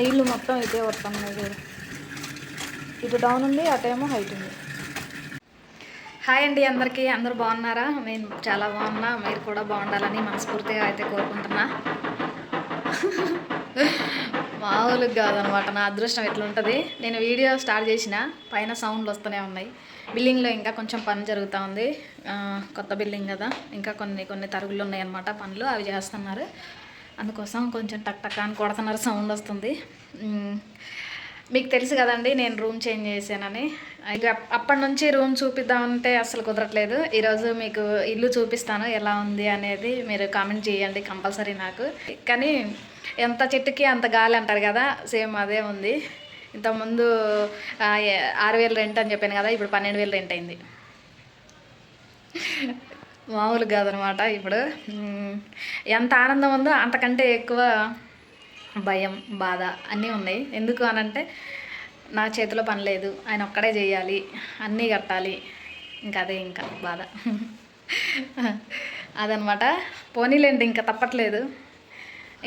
నీళ్ళు మొత్తం ఇదే వస్తున్నాయి. ఇటు డౌన్ ఉంది, అటేమో హైట్ ఉంది. హాయ్ అండి అందరికీ. అందరూ బాగున్నారా? నేను చాలా బాగున్నా. మీరు కూడా బాగుండాలని మనస్ఫూర్తిగా అయితే కోరుకుంటున్నా. మామూలుగా కాదనమాట నా అదృష్టం ఎట్లుంటుంది. నేను వీడియో స్టార్ట్ చేసిన పైన సౌండ్లు వస్తూనే ఉన్నాయి. బిల్డింగ్లో ఇంకా కొంచెం పని జరుగుతూ ఉంది. కొత్త బిల్డింగ్ కదా, ఇంకా కొన్ని తరుగులు ఉన్నాయన్నమాట పనులు, అవి చేస్తున్నారు. అందుకోసం కొంచెం టక్ టక్ అని కొడుతున్నారు, సౌండ్ వస్తుంది. మీకు తెలుసు కదండి నేను రూమ్ చేంజ్ చేశానని. ఇక అప్పటి నుంచి రూమ్ చూపిద్దామంటే అసలు కుదరట్లేదు. ఈరోజు మీకు ఇల్లు చూపిస్తాను ఎలా ఉంది అనేది. మీరు కామెంట్ చేయండి కంపల్సరీ నాకు. కానీ ఎంత చెట్టుకి అంత గాలి అంటారు కదా, సేమ్ అదే ఉంది. ఇంతకుముందు 6,000 రెంట్ అని చెప్పాను కదా, ఇప్పుడు 12,000 రెంట్ అయింది. మామూలు కాదనమాట. ఇప్పుడు ఎంత ఆనందం ఉందో అంతకంటే ఎక్కువ భయం, బాధ అన్నీ ఉన్నాయి. ఎందుకు అనంటే నా చేతిలో పని లేదు, ఆయన ఒక్కడే చేయాలి, అన్నీ కట్టాలి. అదే ఇంకా బాధ అదనమాట. పోనీలేండి, ఇంకా తప్పట్లేదు.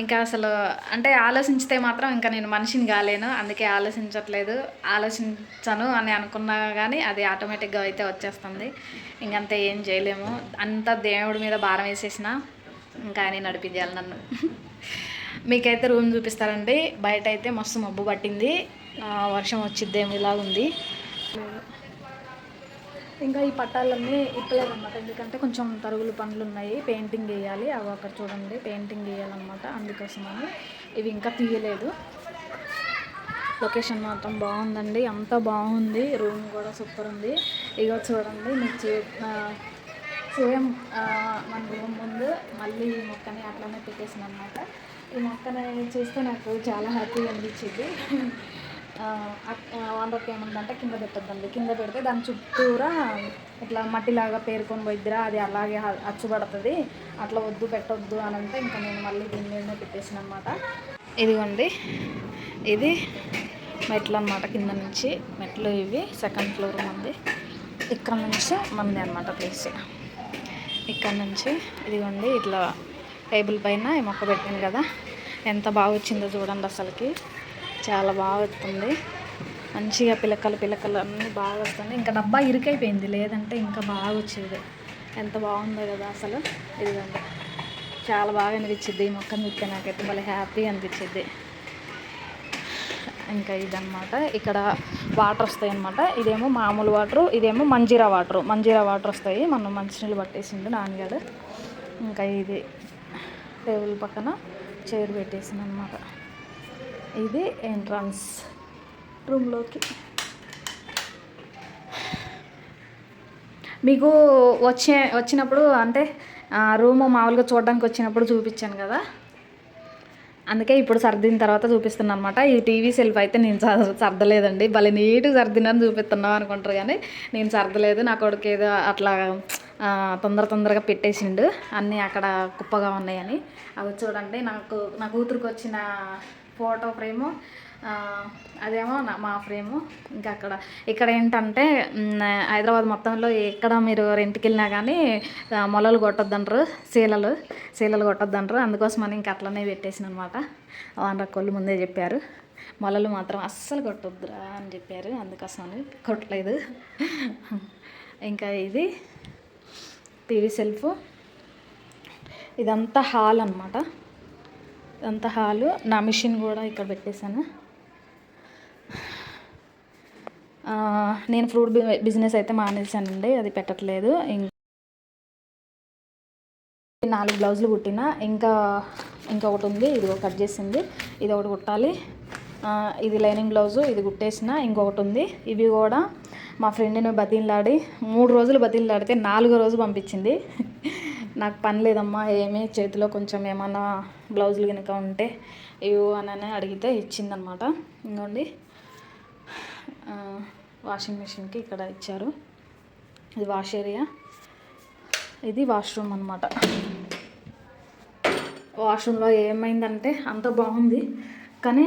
ఇంకా అసలు అంటే ఆలోచించితే మాత్రం ఇంకా నేను మనిషిని కాలేను, అందుకే ఆలోచించను అని అనుకున్నా కానీ అది ఆటోమేటిక్గా అయితే వచ్చేస్తుంది. ఇంకంతే, ఏం చేయలేము. అంతా దేవుడి మీద భారం వేసేసిన ఇంకా ఆయన నడిపించాలి నన్ను. మీకైతే రూమ్ చూపిస్తారండి. బయట అయితే మస్తు మబ్బు పట్టింది, వర్షం వచ్చిద్దేమో ఇలాగుంది. ఇంకా ఈ పట్టాలన్నీ ఇప్పలేదన్నమాట, ఎందుకంటే కొంచెం తరుగులు పనులు ఉన్నాయి, పెయింటింగ్ వేయాలి. అవి అక్కడ చూడండి, పెయింటింగ్ వేయాలన్నమాట. అందుకోసమని ఇవి ఇంకా తీయలేదు. లొకేషన్ మాత్రం బాగుందండి, అంతా బాగుంది. రూమ్ కూడా సూపర్ ఉంది. ఇగో చూడండి, మీకు సేమ్ మన రూమ్ ముందు మళ్ళీ ఈ మొక్కని అట్లనే పెట్టేసింది అనమాట. ఈ మొక్కని చూస్తే నాకు చాలా హ్యాపీగా అనిపించింది. వాళ్ళకి ఏముందంటే కింద పెట్టద్దండి, కింద పెడితే దాని చుట్టూరా ఇట్లా మట్టిలాగా పేరుకొని పోయిద్దిరా, అది అలాగే అచ్చుపడుతుంది, అట్లా వద్దు పెట్టొద్దు అని అంటే ఇంకా నేను మళ్ళీ దీని మీదనే పెట్టేసిన అనమాట. ఇదిగోండి, ఇది మెట్లు అనమాట. కింద నుంచి మెట్లు ఇవి, సెకండ్ ఫ్లోర్ మంది. ఇక్కడ నుంచి మంది అనమాట ప్లేస్. ఇక్కడ నుంచి ఇదిగోండి, ఇట్లా టేబుల్ పైన ఈ మొక్క పెట్టాను కదా, ఎంత బాగా వచ్చిందో చూడండి. అసలుకి చాలా బాగా వస్తుంది, మంచిగా పిలకలు అన్నీ బాగా వస్తుంది. ఇంకా డబ్బా ఇరుకైపోయింది, లేదంటే ఇంకా బాగా వచ్చేది. ఎంత బాగుందో కదా అసలు. ఇదిగోండి, చాలా బాగా అనిపించింది ఈ మొక్కను చూస్తే. నాకైతే భలే హ్యాపీ అనిపించింది. ఇంకా ఇదన్నమాట, ఇక్కడ వాటర్ వస్తాయి అన్నమాట. ఇదేమో మామూలు వాటరు, ఇదేమో మంజీరా వాటర్ వస్తాయి. మనం మంచినీళ్ళు పట్టేసిండు నాన్నగారు. ఇంకా ఇది టేబుల్ పక్కన చైర్ పెట్టేసింది అనమాట. ఇది ఎంట్రన్స్ రూమ్లోకి. మీకు వచ్చినప్పుడు అంటే రూము మామూలుగా చూడడానికి వచ్చినప్పుడు చూపించాను కదా, అందుకే ఇప్పుడు సర్దిన తర్వాత చూపిస్తున్నాను అనమాట. ఈ టీవీ సెల్ఫ్ అయితే నేను సర్దలేదండి, భలే నీట్గా సర్దినని చూపిస్తున్నాం అనుకుంటారు కానీ నేను సర్దలేదు. నా కొడుకు ఏదో అట్లా తొందరగా పెట్టేసిండు, అన్నీ అక్కడ కుప్పగా ఉన్నాయని. అవి చూడండి, నా కూతురికి వచ్చిన ఫోటో ఫ్రేము, అదేమో మా ఫ్రేము. ఇంకా ఇక్కడ ఏంటంటే హైదరాబాద్ మొత్తంలో ఎక్కడ మీరు రెంట్కి వెళ్ళినా కానీ మొలలు కొట్టొద్దంటారు, శీలలు కొట్టొద్దంటారు. అందుకోసమని ఇంకా అట్లనే పెట్టేసిన అనమాట. వానరకోళ్ళు ముందే చెప్పారు, మొలలు మాత్రం అస్సలు కొట్టొద్దురా అని చెప్పారు, అందుకోసమని కొట్టలేదు. ఇంకా ఇది టీవీ సెల్ఫ్. ఇదంతా హాల్ అనమాట, ఇదంతా హాలు. నా మిషన్ కూడా ఇక్కడ పెట్టేశాను. నేను ఫ్రూట్ బిజినెస్ అయితే మానేశానండి, అది పెట్టట్లేదు. 4 బ్లౌజులు కుట్టిన, ఇంకా ఒకటి ఉంది, ఇది కట్ చేసింది, ఇది ఒకటి కుట్టాలి. ఇది లైనింగ్ బ్లౌజు, ఇది కుట్టేసిన, ఇంకొకటి ఉంది. ఇవి కూడా మా ఫ్రెండ్ని బతిలాడి 3 రోజులు బతిలాడితే 4వ రోజు పంపించింది. నాకు పని లేదమ్మా, ఏమీ చేతిలో కొంచెం ఏమన్నా బ్లౌజులు కనుక ఉంటే ఇవి అని అడిగితే ఇచ్చిందనమాట. ఇంకోండి, వాషింగ్ మిషన్కి ఇక్కడ ఇచ్చారు. ఇది వాష్ ఏరియా, ఇది వాష్రూమ్ అనమాట. వాష్రూమ్లో ఏమైందంటే అంత బాగుంది, కానీ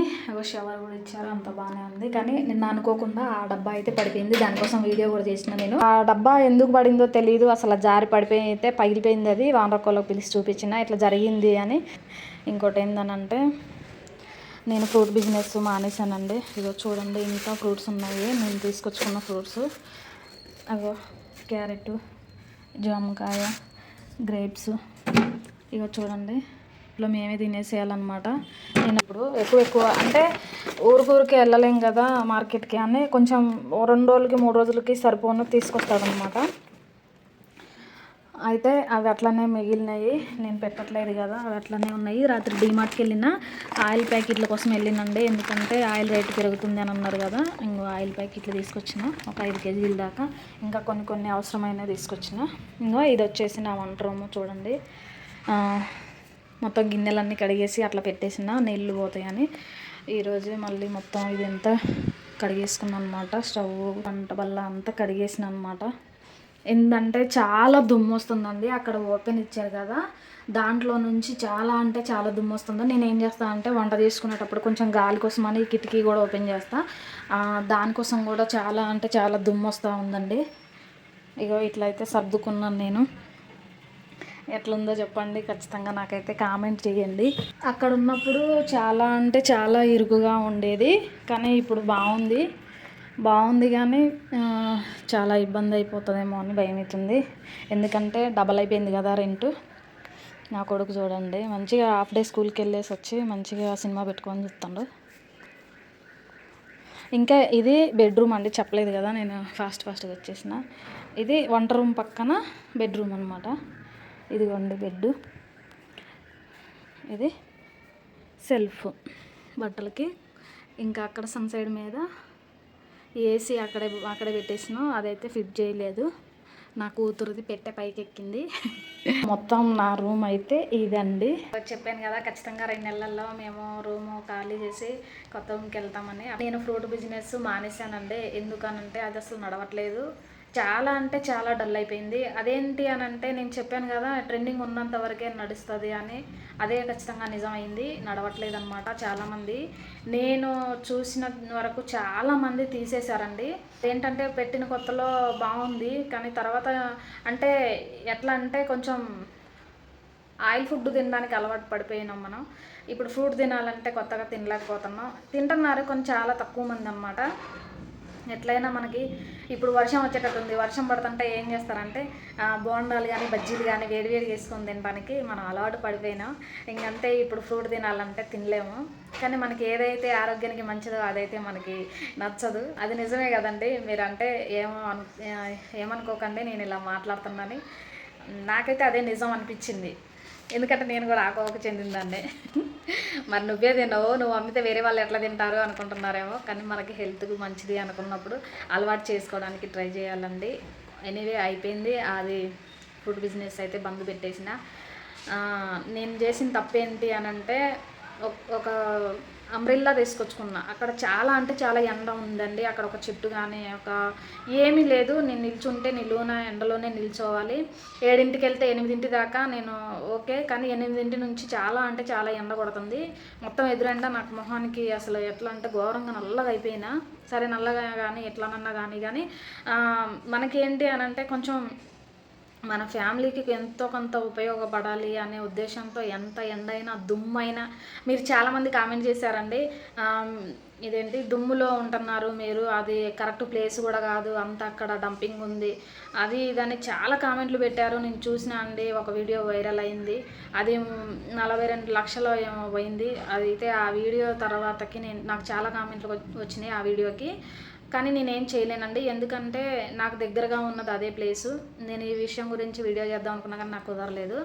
షవర్ కూడా ఇచ్చారు, అంత బాగానే ఉంది. కానీ నిన్న అనుకోకుండా ఆ డబ్బా అయితే పడిపోయింది, దానికోసం వీడియో కూడా చేసిన నేను. ఆ డబ్బా ఎందుకు పడిందో తెలియదు, అసలు జారి అయితే పగిలిపోయింది. అది వానరకోళ్ళకి పిలిచి చూపించిన ఇట్లా జరిగింది అని. ఇంకోటి ఏంటనంటే నేను ఫ్రూట్ బిజినెస్ మానేశానండి. ఇగో చూడండి, ఇంకా ఫ్రూట్స్ ఉన్నాయి, నేను తీసుకొచ్చుకున్న ఫ్రూట్స్. అగో క్యారెట్, జామకాయ, గ్రేప్స్. ఇగో చూడండి, ఇట్లా మేమే తినేసేయాలన్నమాట. నేను ఇప్పుడు ఎక్కువ అంటే ఊరికి వెళ్ళలేం కదా మార్కెట్కి అని, కొంచెం 2 రోజులకి 3 రోజులకి సరిపోను తీసుకొస్తాడనమాట. అయితే అవి అట్లనే మిగిలినాయి, నేను పెట్టట్లేదు కదా, అవి అట్లనే ఉన్నాయి. రాత్రి డీమార్ట్కి వెళ్ళిన ఆయిల్ ప్యాకెట్ల కోసం వెళ్ళినండి, ఎందుకంటే ఆయిల్ రేటు పెరుగుతుంది అని అన్నారు కదా. ఇంకో ఆయిల్ ప్యాకెట్లు తీసుకొచ్చిన, ఒక 5 కేజీల దాకా. ఇంకా కొన్ని అవసరమైనవి తీసుకొచ్చిన. ఇంకో ఇది వచ్చేసి నా వంట రూమ్ చూడండి. మొత్తం గిన్నెలన్నీ కడిగేసి అట్లా పెట్టేసిన, నీళ్ళు పోతాయని. ఈరోజు మళ్ళీ మొత్తం ఇదంతా కడిగేసుకున్నాను అనమాట. స్టవ్, వంట బల్ల అంతా కడిగేసిన అనమాట. ఏంటంటే చాలా దుమ్ము వస్తుందండి. అక్కడ ఓపెన్ ఇచ్చారు కదా, దాంట్లో నుంచి చాలా అంటే చాలా దుమ్ము వస్తుంది. నేను ఏం చేస్తాను అంటే వంట చేసుకునేటప్పుడు కొంచెం గాలి కోసమని కిటికీ కూడా ఓపెన్ చేస్తా. దానికోసం కూడా చాలా అంటే చాలా దుమ్ము వస్తూ ఉందండి. ఇగో ఇట్లయితే సర్దుకున్నాను నేను. ఎట్లుందో చెప్పండి, ఖచ్చితంగా నాకైతే కామెంట్ చేయండి. అక్కడ ఉన్నప్పుడు చాలా అంటే చాలా ఇరుకుగా ఉండేది, కానీ ఇప్పుడు బాగుంది కానీ చాలా ఇబ్బంది అయిపోతుందేమో అని భయం అవుతుంది. ఎందుకంటే డబల్ అయిపోయింది కదా రెంట్. నా కొడుకు చూడండి, మంచిగా హాఫ్ డే స్కూల్కి వెళ్ళేసి వచ్చి మంచిగా సినిమా పెట్టుకొని చూస్తాడు. ఇంకా ఇది బెడ్రూమ్ అండి, చెప్పలేదు కదా నేను, ఫాస్ట్గా వచ్చేసిన. ఇది వంట రూమ్ పక్కన బెడ్రూమ్ అనమాట. ఇదిగోండి బెడ్, ఇది సెల్ఫ్ బట్టలకి. ఇంకా అక్కడ సన్ సైడ్ మీద ఏసీ అక్కడే పెట్టేసిన, అదైతే ఫిట్ చేయలేదు. నా కూతురుది పెట్టే పైకి ఎక్కింది. మొత్తం నా రూమ్ అయితే ఇదండి. చెప్పాను కదా, ఖచ్చితంగా 2 నెలల్లో మేము రూము ఖాళీ చేసి కొత్త రూమ్కి వెళ్తామని. నేను ఫ్రూట్ బిజినెస్ మానేశానండి. ఎందుకనంటే అది అసలు నడవట్లేదు, చాలా అంటే చాలా డల్ అయిపోయింది. అదేంటి అని అంటే, నేను చెప్పాను కదా ట్రెండింగ్ ఉన్నంత వరకే నడుస్తుంది అని, అదే ఖచ్చితంగా నిజమైంది. నడవట్లేదు అనమాట. చాలామంది, నేను చూసిన వరకు చాలామంది తీసేశారండి. ఏంటంటే పెట్టిన కొత్తలో బాగుంది, కానీ తర్వాత అంటే ఎట్లా అంటే కొంచెం ఆయిల్ ఫుడ్ తినడానికి అలవాటు పడిపోయినాం మనం. ఇప్పుడు ఫ్రూట్ తినాలంటే కొత్తగా తినలేకపోతున్నాం. తింటున్నారు కొంచెం, చాలా తక్కువ మంది అన్నమాట. ఎట్లయినా మనకి ఇప్పుడు వర్షం వచ్చేటట్టుంది, వర్షం పడుతుంటే ఏం చేస్తారంటే బోండాలు కానీ బజ్జీలు కానీ వేడివేడి చేసుకొని తినడానికి మనం అలవాటు పడిపోయినాం. ఇంకంతే, ఇప్పుడు ఫ్రూట్ తినాలంటే తినలేము. కానీ మనకి ఏదైతే ఆరోగ్యానికి మంచిదో అదైతే మనకి నచ్చదు. అది నిజమే కదండి. మీరంటే ఏమనుకోకండి నేను ఇలా మాట్లాడుతున్నాను, నాకైతే అదే నిజం అనిపించింది. ఎందుకంటే నేను కూడా ఆకోవకు చెందిందాన్నే. మరి నువ్వే తినవు, నువ్వు అమ్మితే వేరే వాళ్ళు ఎట్లా తింటారు అనుకుంటున్నారేమో, కానీ మనకి హెల్త్కి మంచిది అనుకున్నప్పుడు అలవాటు చేసుకోవడానికి ట్రై చేయాలండి. ఎనీవే అయిపోయింది అది, ఫుడ్ బిజినెస్ అయితే బంద్ పెట్టేసిన. నేను చేసిన తప్పేంటి అని అంటే, ఒక అంబ్రెల్లా తీసుకొచ్చుకున్నా. అక్కడ చాలా అంటే చాలా ఎండ ఉందండి. అక్కడ ఒక చెట్టు కానీ ఏమీ లేదు. నేను నిల్చుంటే నిలువున ఎండలోనే నిల్చోవాలి. 7ంటికి వెళ్తే 8 దాకా నేను ఓకే, కానీ 8 నుంచి చాలా అంటే చాలా ఎండ కొడుతుంది. మొత్తం ఎదురెండ నాకు మొహానికి అసలు ఎట్లా అంటే ఘోరంగా నల్లగా అయిపోయినా. సరే నల్లగా కానీ ఎట్లానన్నా కానీ మనకేంటి అని అంటే కొంచెం మన ఫ్యామిలీకి ఎంతో కొంత ఉపయోగపడాలి అనే ఉద్దేశంతో ఎంత ఎండైనా దుమ్మైనా, మీరు చాలామంది కామెంట్ చేశారండి, ఇదేంటి దుమ్ములో ఉంటున్నారు మీరు, అది కరెక్ట్ ప్లేస్ కూడా కాదు, అంత అక్కడ డంపింగ్ ఉంది, అది ఇదని చాలా కామెంట్లు పెట్టారు. నేను చూసినా అండి, ఒక వీడియో వైరల్ అయింది, అది 42 లక్షలు ఏమో పోయింది. అయితే ఆ వీడియో తర్వాతకి నాకు చాలా కామెంట్లు వచ్చినాయి ఆ వీడియోకి. కానీ నేనేం చేయలేనండి, ఎందుకంటే నాకు దగ్గరగా ఉన్నది అదే ప్లేసు. నేను ఈ విషయం గురించి వీడియో చేద్దాం అనుకున్నా కానీ నాకు కుదరలేదు.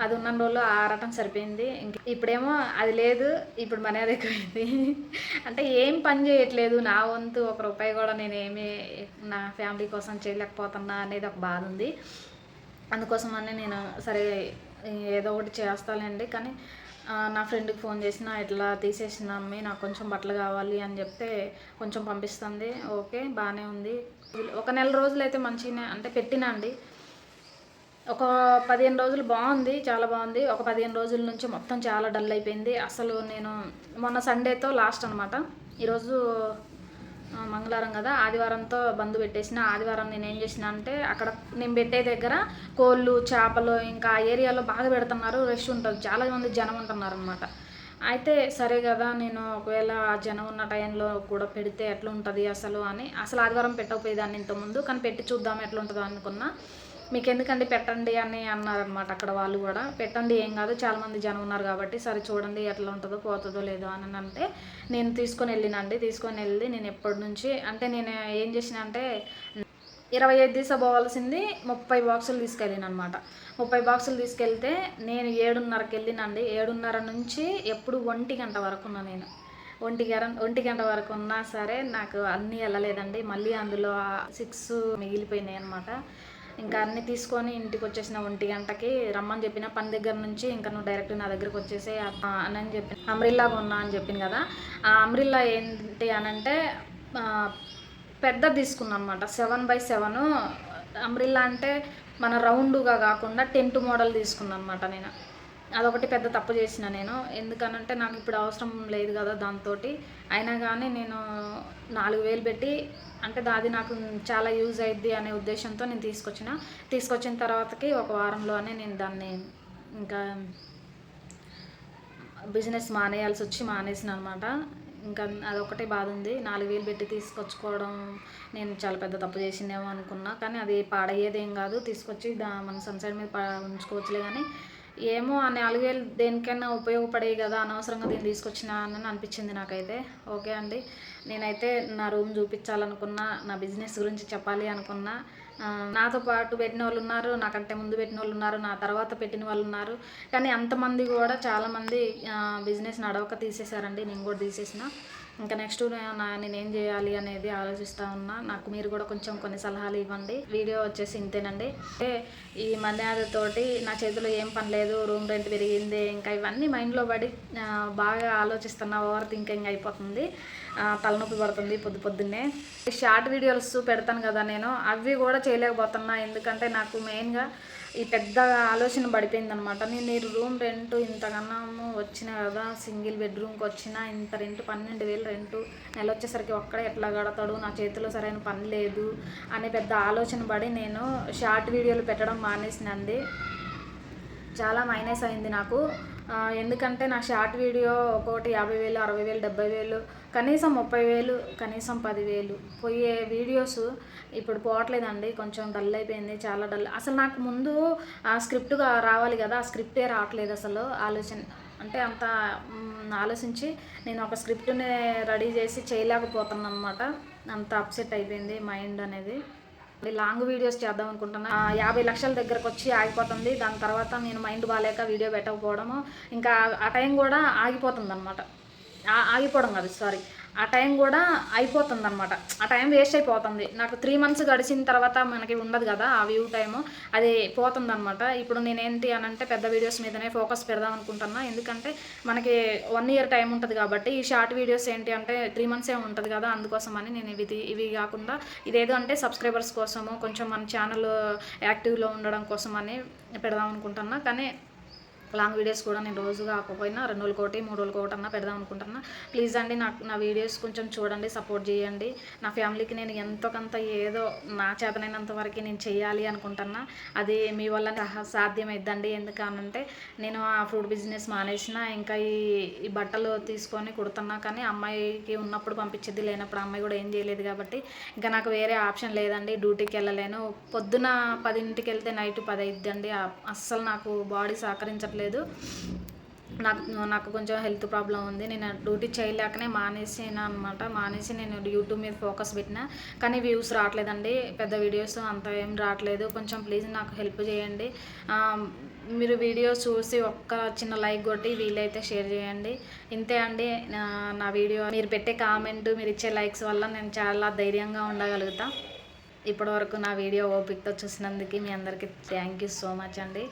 అది ఉన్న రోజుల్లో ఆడటం సరిపోయింది. ఇప్పుడేమో అది లేదు, ఇప్పుడు మనీ అది ఎక్కువైంది. అంటే ఏం పని చేయట్లేదు, నా వంతు 1 రూపాయి కూడా నేనేమి నా ఫ్యామిలీ కోసం చేయలేకపోతున్నా అనేది ఒక బాధ ఉంది. అందుకోసమని నేను సరే ఏదో ఒకటి చేస్తానండి. కానీ నా ఫ్రెండ్కి ఫోన్ చేసిన, ఇట్లా తీసేసిన అమ్మి, నాకు కొంచెం బట్టలు కావాలి అని చెప్తే కొంచెం పంపిస్తుంది. ఓకే, బాగానే ఉంది. ఒక నెల రోజులు అయితే మంచిగానే అంటే పెట్టినా అండి. ఒక 15 రోజులు బాగుంది, చాలా బాగుంది. ఒక 15 రోజుల నుంచి మొత్తం చాలా డల్ అయిపోయింది. అసలు నేను మొన్న సండేతో లాస్ట్ అనమాట. ఈరోజు మంగళవారం కదా, ఆదివారంతో బంద్ పెట్టేసిన. ఆదివారం నేను ఏం చేసిన అంటే, అక్కడ నేను పెట్టే దగ్గర కోళ్ళు, చేపలు ఇంకా ఆ ఏరియాలో బాగా పెడుతున్నారు, రష్ ఉంటుంది, చాలామంది జనం ఉంటున్నారు అనమాట. అయితే సరే కదా, నేను ఒకవేళ ఆ జనం ఉన్న టైంలో కూడా పెడితే ఎట్లా ఉంటుంది అసలు ఆదివారం పెట్టకపోయేదాన్ని ఇంతకుముందు, కానీ పెట్టి చూద్దాం ఎట్లా ఉంటుందో అనుకున్నా. మీకు ఎందుకండి పెట్టండి అని అన్నారనమాట అక్కడ వాళ్ళు కూడా. పెట్టండి ఏం కాదు, చాలామంది జనం ఉన్నారు కాబట్టి, సరే చూడండి ఎట్లా ఉంటుందో పోతుందో లేదో అని అంటే నేను తీసుకొని వెళ్ళి నేను ఎప్పటి నుంచి అంటే నేను ఏం చేసిన అంటే 25 తీసుకుపోవాల్సింది 30 బాక్సులు తీసుకెళ్ళిన అనమాట. 30 బాక్సులు తీసుకెళ్తే నేను 7:30కి వెళ్ళినండి. 7:30 నుంచి ఎప్పుడు 1 గంట వరకు ఉన్నా నేను. 1 గంట వరకు ఉన్నా సరే నాకు అన్నీ వెళ్ళలేదండి. మళ్ళీ అందులో 6 మిగిలిపోయినాయి అనమాట. ఇంకా అన్నీ తీసుకొని ఇంటికి వచ్చేసిన 1 గంటకి. రమ్మని చెప్పిన పని దగ్గర నుంచి, ఇంకా నువ్వు డైరెక్ట్ నా దగ్గరికి వచ్చేసే అని చెప్పి అంబ్రిల్లా కొన్నా అని చెప్పింది కదా. ఆ అంబ్రిల్లా ఏంటి అనంటే పెద్దది తీసుకున్నాను అనమాట. 7x7 umbrella. అంటే మన రౌండ్గా కాకుండా టెంట్ మోడల్ తీసుకున్నాను అనమాట నేను. అదొకటి పెద్ద తప్పు చేసిన నేను. ఎందుకనంటే నాకు ఇప్పుడు అవసరం లేదు కదా దాంతో. అయినా కానీ నేను 4,000 పెట్టి అంటే అది నాకు చాలా యూజ్ అయ్యిద్ది అనే ఉద్దేశంతో నేను తీసుకొచ్చిన తర్వాతకి ఒక వారంలోనే నేను దాన్ని ఇంకా బిజినెస్ మానేసిన అనమాట. ఇంకా అదొకటే బాధ ఉంది. 4,000 పెట్టి తీసుకొచ్చుకోవడం నేను చాలా పెద్ద తప్పు చేసిందేమో అనుకున్నా. కానీ అది పాడయ్యేదేం కాదు, తీసుకొచ్చి మన సన్సైడ్ మీద ఉంచుకోవచ్చులే. కానీ ఏమో ఆ 4,000 దేనికైనా ఉపయోగపడేవి కదా, అనవసరంగా దీన్ని తీసుకొచ్చినా అని అనిపించింది నాకైతే. ఓకే అండి, నేనైతే నా రూమ్ చూపించాలనుకున్నా, నా బిజినెస్ గురించి చెప్పాలి అనుకున్నా. నాతో పాటు పెట్టిన వాళ్ళు ఉన్నారు, నాకంటే ముందు పెట్టిన వాళ్ళు ఉన్నారు, నా తర్వాత పెట్టిన వాళ్ళు ఉన్నారు. కానీ అంతమంది కూడా చాలామంది బిజినెస్ నడవక తీసేశారండి. నేను కూడా తీసేసిన. ఇంకా నెక్స్ట్ నేనేం చేయాలి అనేది ఆలోచిస్తూ ఉన్నా. నాకు మీరు కూడా కొంచెం కొన్ని సలహాలు ఇవ్వండి. వీడియో వచ్చేసి ఇంతేనండి. ఈ మర్యాదతోటి నా చేతిలో ఏం పని లేదు, రూమ్ రెంట్ పెరిగింది, ఇంకా ఇవన్నీ మైండ్లో పడి బాగా ఆలోచిస్తున్నా. ఓవర్ థింకింగ్ అయిపోతుంది, తలనొప్పి పడుతుంది పొద్దున్నే. షార్ట్ వీడియోస్ పెడతాను కదా నేను, అవి కూడా చేయలేకపోతున్నా. ఎందుకంటే నాకు మెయిన్గా ఈ పెద్ద ఆలోచన పడిపోయిందనమాట. నేను ఈ రూమ్ రెంట్ ఇంతకన్నా వచ్చిన కదా, సింగిల్ బెడ్రూమ్కి వచ్చిన ఇంత రెంట్ 12,000 రెంటు, నెల వచ్చేసరికి ఒక్కడే ఎట్లా కడతాడు, నా చేతిలో సరైన పని లేదు అనే పెద్ద ఆలోచన పడి నేను షార్ట్ వీడియోలు పెట్టడం మానేసినండి. చాలా మైనస్ అయింది నాకు. ఎందుకంటే నా షార్ట్ వీడియో ఒక్కొక్కటి 50,000, 60,000, 70,000, కనీసం 30,000, కనీసం 10,000 పోయే వీడియోస్ ఇప్పుడు పోవట్లేదండి. కొంచెం డల్ అయిపోయింది, చాలా డల్. అసలు నాకు ముందు స్క్రిప్ట్గా రావాలి కదా, ఆ స్క్రిప్టే రావట్లేదు అసలు. అంటే అంత ఆలోచించి నేను ఒక స్క్రిప్ట్ని రెడీ చేసి చేయలేకపోతున్నాను అనమాట. అంత అప్సెట్ అయిపోయింది మైండ్ అనేది. లాంగ్ వీడియోస్ చేద్దాం అనుకుంటున్నా. 50 లక్షల దగ్గరకు వచ్చి ఆగిపోతుంది. దాని తర్వాత నేను మైండ్ బాగాలేక వీడియో పెట్టకపోవడము, ఇంకా ఆ టైం కూడా ఆగిపోతుంది అనమాట. ఆగిపోవడం కాదు, సారీ, ఆ టైం కూడా అయిపోతుంది అనమాట. ఆ టైం వేస్ట్ అయిపోతుంది. నాకు 3 మంత్స్ గడిచిన తర్వాత మనకి ఉండదు కదా ఆ వ్యూ టైము, అది పోతుంది అనమాట. ఇప్పుడు నేనేంటి అని అంటే పెద్ద వీడియోస్ మీదనే ఫోకస్ పెడదాం అనుకుంటున్నా. ఎందుకంటే మనకి 1 year టైం ఉంటుంది కాబట్టి, ఈ షార్ట్ వీడియోస్ ఏంటి అంటే 3 months ఉంటుంది కదా, అందుకోసమని నేను ఇవి కాకుండా ఇదేదో అంటే సబ్స్క్రైబర్స్ కోసము, కొంచెం మన ఛానల్ యాక్టివ్లో ఉండడం కోసమని పెడదాం అనుకుంటున్నా. కానీ లాంగ్ వీడియోస్ కూడా నేను రోజు కాకపోయినా 2 రోజులకి ఒకటి, 3 రోజులకి ఒకటి అన్నా పెడదాం అనుకుంటున్నా. ప్లీజ్ అండి, నా వీడియోస్ కొంచెం చూడండి, సపోర్ట్ చేయండి. నా ఫ్యామిలీకి నేను ఎంతో కొంత ఏదో నా చేతనైనంత వరకు నేను చేయాలి అనుకుంటున్నా. అది మీ వల్ల సాధ్యమైద్దండి. ఎందుకనంటే నేను ఆ ఫ్రూట్ బిజినెస్ మానేసిన, ఇంకా ఈ బట్టలు తీసుకొని కుడుతున్నా. కానీ అమ్మాయికి ఉన్నప్పుడు పంపించేది, లేనప్పుడు అమ్మాయి కూడా ఏం చేయలేదు కాబట్టి ఇంకా నాకు వేరే ఆప్షన్ లేదండి. డ్యూటీకి వెళ్ళలేను. పొద్దున 10ంటికి వెళ్తే నైట్ 10 అయిద్దండి. అస్సలు నాకు బాడీ సహకరించట్లేదు. నాకు కొంచెం హెల్త్ ప్రాబ్లం ఉంది. నేను డ్యూటీ చేయలేకనే మానేసిన అనమాట. మానేసి నేను యూట్యూబ్ మీద ఫోకస్ పెట్టిన, కానీ వ్యూస్ రావట్లేదండి. పెద్ద వీడియోస్ అంత ఏం రావట్లేదు. కొంచెం ప్లీజ్ నాకు హెల్ప్ చేయండి. మీరు వీడియో చూసి ఒక్క చిన్న లైక్ కొట్టి వీలైతే షేర్ చేయండి. ఇంతే అండి. నా వీడియో మీరు పెట్టే కామెంట్, మీరు ఇచ్చే లైక్స్ వల్ల నేను చాలా ధైర్యంగా ఉండగలుగుతా. ఇప్పటివరకు నా వీడియో ఓపికతో చూసినందుకు మీ అందరికీ థ్యాంక్ యూ సో మచ్ అండి.